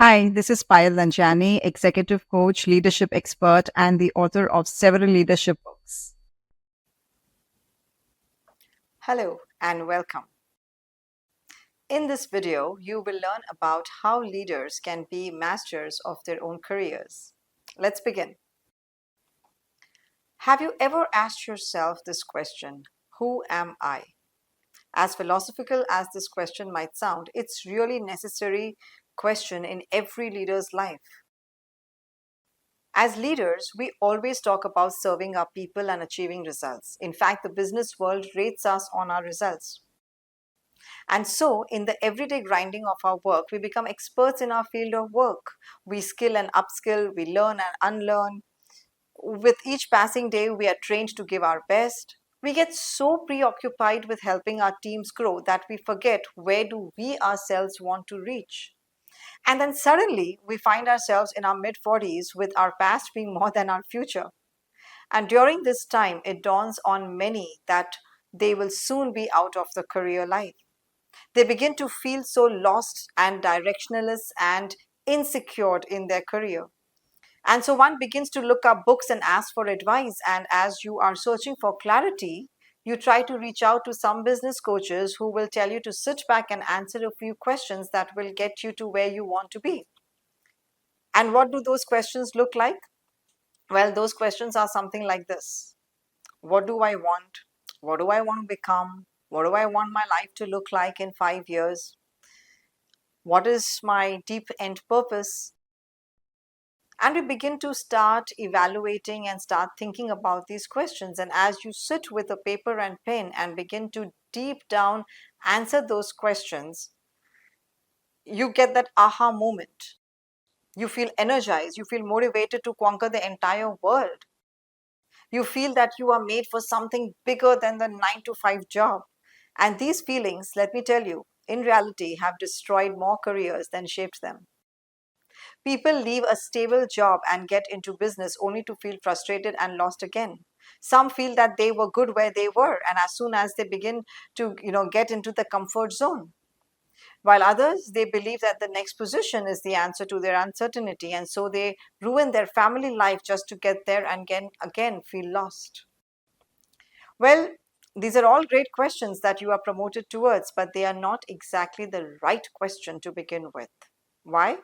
Hi, this is Payal Nanjiani, executive coach, leadership expert, and the author of several leadership books. Hello and welcome. In this video, you will learn about how leaders can be masters of their own careers. Let's begin. Have you ever asked yourself this question, who am I? As philosophical as this question might sound, it's really necessary question in every leader's life. As leaders, we always talk about serving our people and achieving results. In fact, the business world rates us on our results. And so, in the everyday grinding of our work, we become experts in our field of work. We skill and upskill, we learn and unlearn. With each passing day, we are trained to give our best. We get so preoccupied with helping our teams grow that we forget where do we ourselves want to reach. And then suddenly, we find ourselves in our mid 40s with our past being more than our future. And during this time, it dawns on many that they will soon be out of the career life. They begin to feel so lost and directionless and insecure in their career. And so one begins to look up books and ask for advice. And as you are searching for clarity, you try to reach out to some business coaches who will tell you to sit back and answer a few questions that will get you to where you want to be. And what do those questions look like? Well, those questions are something like this. What do I want? What do I want to become? What do I want my life to look like in 5 years? What is my deep end purpose? And we begin to start evaluating and start thinking about these questions. And as you sit with a paper and pen and begin to deep down answer those questions, you get that aha moment. You feel energized, you feel motivated to conquer the entire world. You feel that you are made for something bigger than the 9 to 5 job. And these feelings, let me tell you, in reality have destroyed more careers than shaped them. People leave a stable job and get into business only to feel frustrated and lost again. Some feel that they were good where they were, and as soon as they begin to get into the comfort zone. While others, they believe that the next position is the answer to their uncertainty, and so they ruin their family life just to get there and again feel lost. Well, these are all great questions that you are promoted towards, but they are not exactly the right question to begin with. Why?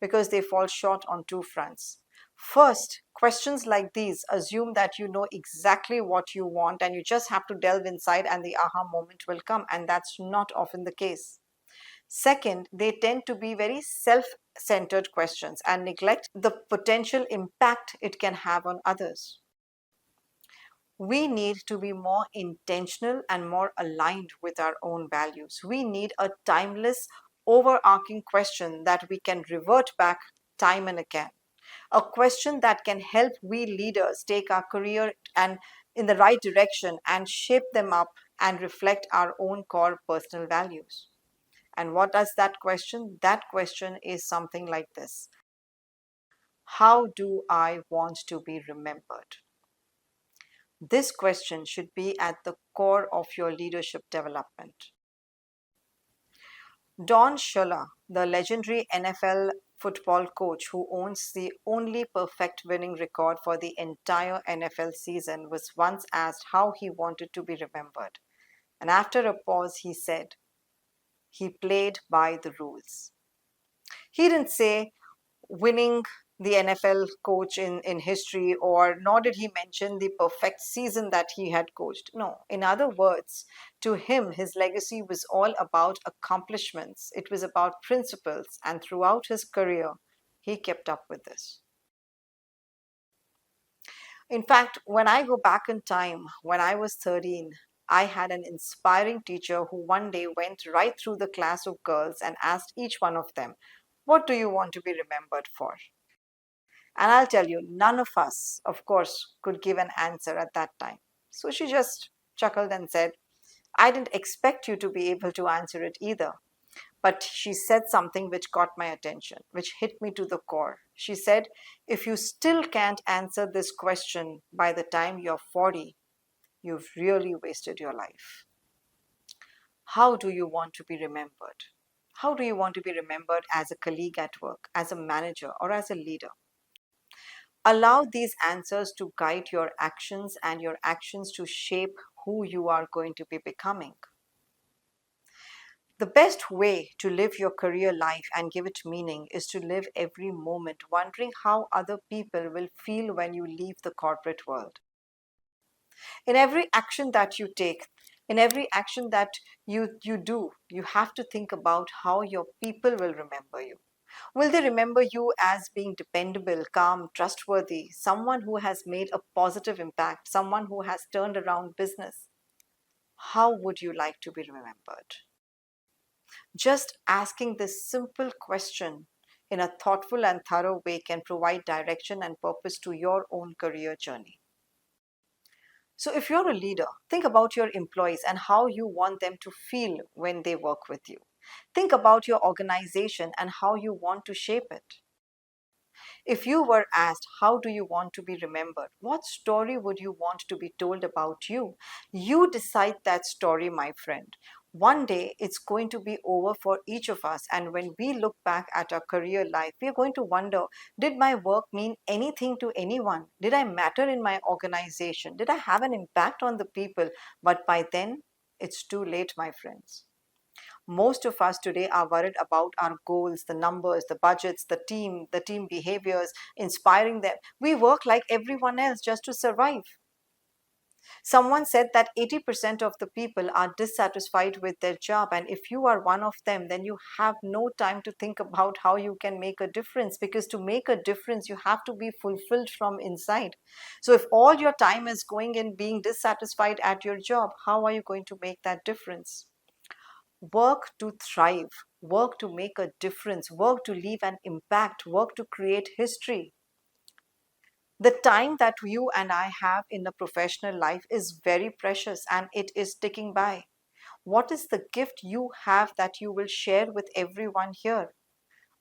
Because they fall short on two fronts. First, questions like these assume that you know exactly what you want and you just have to delve inside and the aha moment will come, and that's not often the case. Second, they tend to be very self centered questions and neglect the potential impact it can have on others. We need to be more intentional and more aligned with our own values. We need a timeless, overarching question that we can revert back time and again. A question that can help we leaders take our career and in the right direction and shape them up and reflect our own core personal values. And what does that question? That question is something like this. How do I want to be remembered? This question should be at the core of your leadership development. Don Shula, the legendary NFL football coach who owns the only perfect winning record for the entire NFL season, was once asked how he wanted to be remembered. And after a pause, he said, he played by the rules. He didn't say winning the NFL coach in history, or nor did he mention the perfect season that he had coached. No, in other words, to him, his legacy was all about accomplishments, it was about principles, and throughout his career, he kept up with this. In fact, when I go back in time, when I was 13, I had an inspiring teacher who one day went right through the class of girls and asked each one of them, what do you want to be remembered for? And I'll tell you, none of us, of course, could give an answer at that time. So she just chuckled and said, I didn't expect you to be able to answer it either. But she said something which caught my attention, which hit me to the core. She said, if you still can't answer this question by the time you're 40, you've really wasted your life. How do you want to be remembered? How do you want to be remembered as a colleague at work, as a manager, or as a leader? Allow these answers to guide your actions and your actions to shape who you are going to be becoming. The best way to live your career life and give it meaning is to live every moment wondering how other people will feel when you leave the corporate world. In every action that you take, in every action that you do, you have to think about how your people will remember you. Will they remember you as being dependable, calm, trustworthy, someone who has made a positive impact, someone who has turned around business? How would you like to be remembered? Just asking this simple question in a thoughtful and thorough way can provide direction and purpose to your own career journey. So, if you're a leader, think about your employees and how you want them to feel when they work with you. Think about your organization and how you want to shape it. If you were asked, how do you want to be remembered? What story would you want to be told about you? You decide that story, my friend. One day it's going to be over for each of us. And when we look back at our career life, we're going to wonder, did my work mean anything to anyone? Did I matter in my organization? Did I have an impact on the people? But by then, it's too late, my friends. Most of us today are worried about our goals, the numbers, the budgets, the team behaviors, inspiring them. We work like everyone else just to survive. Someone said that 80% of the people are dissatisfied with their job, and if you are one of them, then you have no time to think about how you can make a difference, because to make a difference, you have to be fulfilled from inside. So, if all your time is going in being dissatisfied at your job, how are you going to make that difference? Work to thrive, work to make a difference, work to leave an impact, work to create history. The time that you and I have in a professional life is very precious and it is ticking by. What is the gift you have that you will share with everyone here?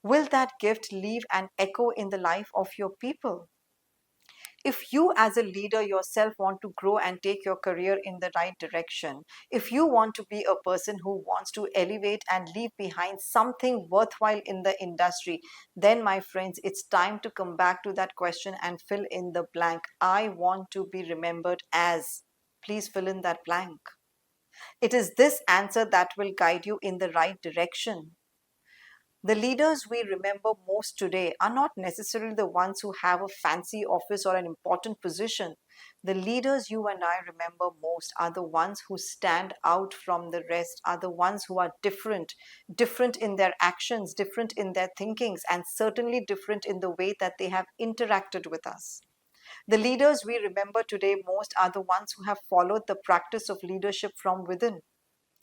Will that gift leave an echo in the life of your people? If you as a leader yourself want to grow and take your career in the right direction, if you want to be a person who wants to elevate and leave behind something worthwhile in the industry, then my friends, it's time to come back to that question and fill in the blank. I want to be remembered as. Please fill in that blank. It is this answer that will guide you in the right direction. The leaders we remember most today are not necessarily the ones who have a fancy office or an important position. The leaders you and I remember most are the ones who stand out from the rest, are the ones who are different, different in their actions, different in their thinkings, and certainly different in the way that they have interacted with us. The leaders we remember today most are the ones who have followed the practice of leadership from within.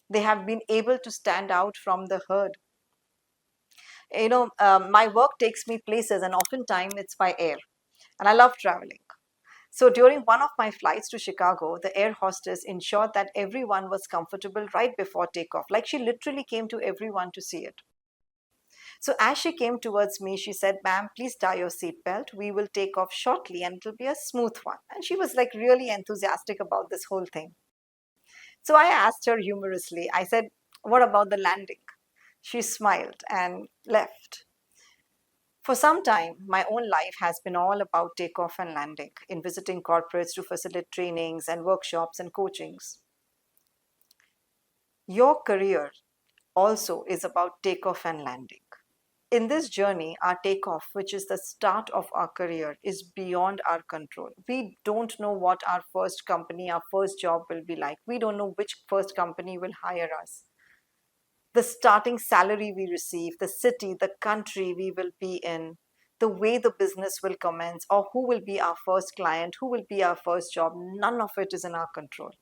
They have been able to stand out from the herd. My work takes me places, and oftentimes it's by air, and I love traveling. So during one of my flights to Chicago, the air hostess ensured that everyone was comfortable right before takeoff. Like, she literally came to everyone to see it. So as she came towards me, she said, "Ma'am, please tie your seatbelt. We will take off shortly and it'll be a smooth one." And she was like really enthusiastic about this whole thing. So I asked her humorously, I said, "What about the landing?" She smiled and left. For some time, my own life has been all about takeoff and landing, in visiting corporates to facilitate trainings and workshops and coachings. Your career also is about takeoff and landing. In this journey, our takeoff, which is the start of our career, is beyond our control. We don't know what our first company, our first job will be like. We don't know which first company will hire us. The starting salary we receive, the city, the country we will be in, the way the business will commence, or who will be our first client, who will be our first job, none of it is in our control.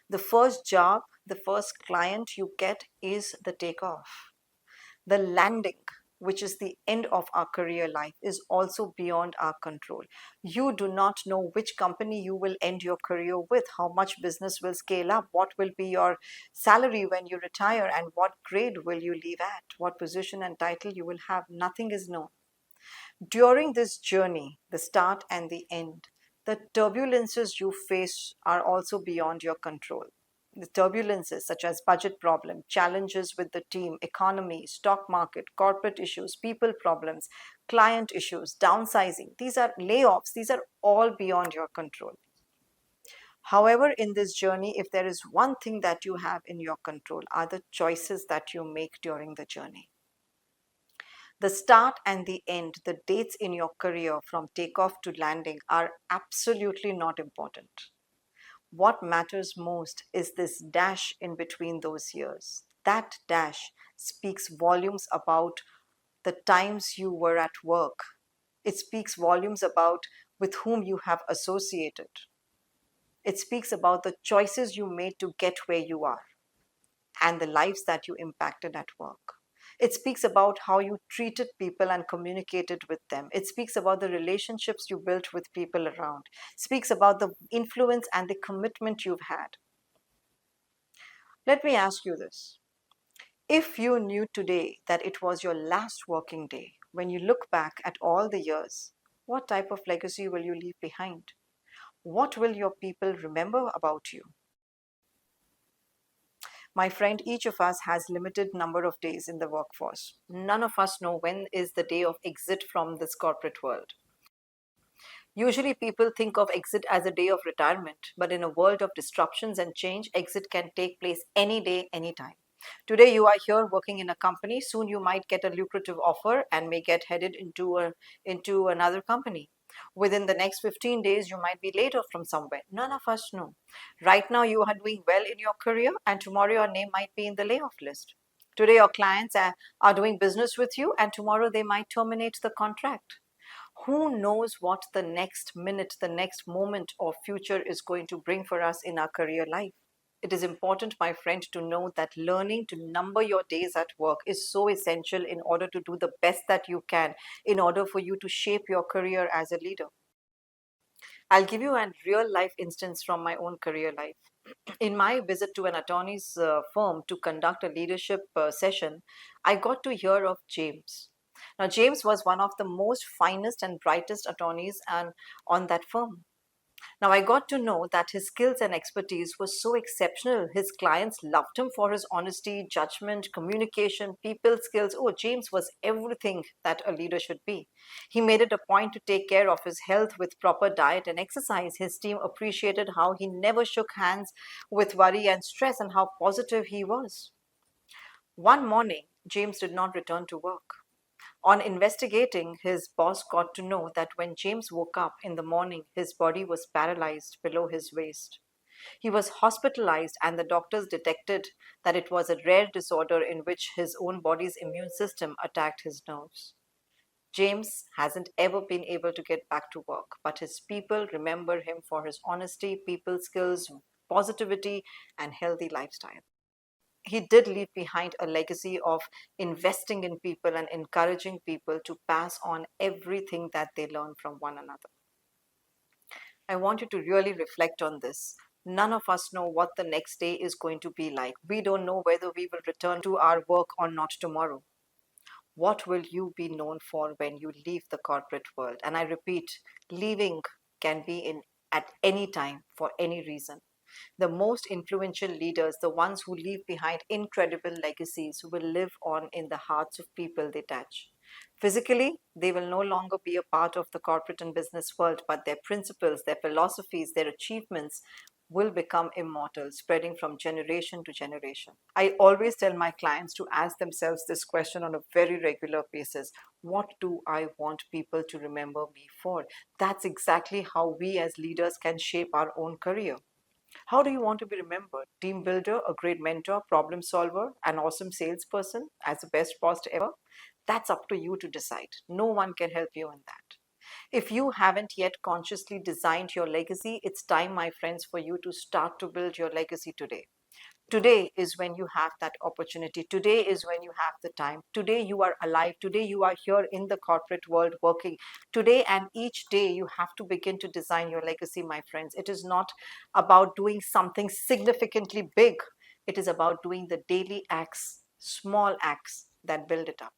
The first job, the first client you get is the takeoff. The landing, which is the end of our career life, is also beyond our control. You do not know which company you will end your career with, how much business will scale up, what will be your salary when you retire, and what grade will you leave at, what position and title you will have. Nothing is known. During this journey, the start and the end, the turbulences you face are also beyond your control. The turbulences such as budget problem, challenges with the team, economy, stock market, corporate issues, people problems, client issues, downsizing, these are layoffs, these are all beyond your control. However, in this journey, if there is one thing that you have in your control, are the choices that you make during the journey. The start and the end, the dates in your career from takeoff to landing are absolutely not important. What matters most is this dash in between those years. That dash speaks volumes about the times you were at work. It speaks volumes about with whom you have associated. It speaks about the choices you made to get where you are and the lives that you impacted at work. It speaks about how you treated people and communicated with them. It speaks about the relationships you built with people around. It speaks about the influence and the commitment you've had. Let me ask you this. If you knew today that it was your last working day, when you look back at all the years, what type of legacy will you leave behind? What will your people remember about you? My friend, each of us has limited number of days in the workforce. None of us know when is the day of exit from this corporate world. Usually people think of exit as a day of retirement, but in a world of disruptions and change, exit can take place any day, anytime. Today you are here working in a company, soon you might get a lucrative offer and may get headed into another company. Within the next 15 days, you might be laid off from somewhere. None of us know. Right now, you are doing well in your career, and tomorrow, your name might be in the layoff list. Today, your clients are doing business with you, and tomorrow, they might terminate the contract. Who knows what the next minute, the next moment, or future is going to bring for us in our career life? It is important, my friend, to know that learning to number your days at work is so essential in order to do the best that you can, in order for you to shape your career as a leader. I'll give you a real life instance from my own career life. In my visit to an attorney's firm to conduct a leadership session, I got to hear of James. Now, James was one of the most finest and brightest attorneys on that firm. Now, I got to know that his skills and expertise were so exceptional. His clients loved him for his honesty, judgment, communication, people skills. Oh, James was everything that a leader should be. He made it a point to take care of his health with proper diet and exercise. His team appreciated how he never shook hands with worry and stress and how positive he was. One morning, James did not return to work. On investigating, his boss got to know that when James woke up in the morning, his body was paralyzed below his waist. He was hospitalized, and the doctors detected that it was a rare disorder in which his own body's immune system attacked his nerves. James hasn't ever been able to get back to work, but his people remember him for his honesty, people skills, positivity, and healthy lifestyle. He did leave behind a legacy of investing in people and encouraging people to pass on everything that they learn from one another. I want you to really reflect on this. None of us know what the next day is going to be like. We don't know whether we will return to our work or not tomorrow. What will you be known for when you leave the corporate world? And I repeat, leaving can be in at any time for any reason. The most influential leaders, the ones who leave behind incredible legacies, will live on in the hearts of people they touch. Physically, they will no longer be a part of the corporate and business world, but their principles, their philosophies, their achievements will become immortal, spreading from generation to generation. I always tell my clients to ask themselves this question on a very regular basis. What do I want people to remember me for? That's exactly how we as leaders can shape our own career. How do you want to be remembered? Team builder, a great mentor, problem solver, an awesome salesperson, as the best boss ever? That's up to you to decide. No one can help you in that. If you haven't yet consciously designed your legacy, it's time, my friends, for you to start to build your legacy today. Today is when you have that opportunity. Today is when you have the time. Today you are alive. Today you are here in the corporate world working. Today and each day you have to begin to design your legacy, my friends. It is not about doing something significantly big. It is about doing the daily acts, small acts that build it up.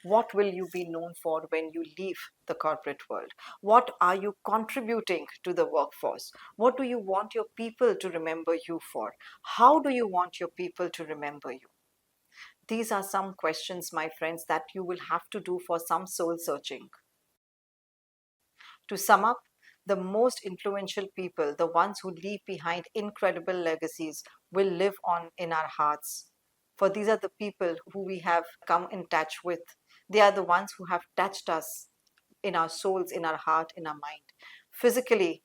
What will you be known for when you leave the corporate world? What are you contributing to the workforce? What do you want your people to remember you for? How do you want your people to remember you? These are some questions, my friends, that you will have to do for some soul searching. To sum up, the most influential people, the ones who leave behind incredible legacies, will live on in our hearts. For these are the people who we have come in touch with. They are the ones who have touched us in our souls, in our heart, in our mind. Physically,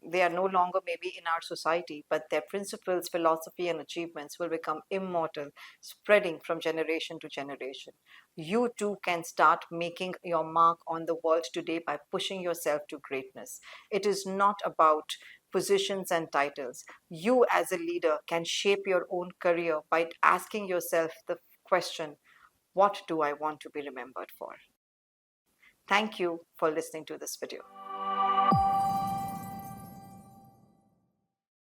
they are no longer maybe in our society, but their principles, philosophy, and achievements will become immortal, spreading from generation to generation. You too can start making your mark on the world today by pushing yourself to greatness. It is not about positions and titles. You, as a leader, can shape your own career by asking yourself the question, what do I want to be remembered for? Thank you for listening to this video.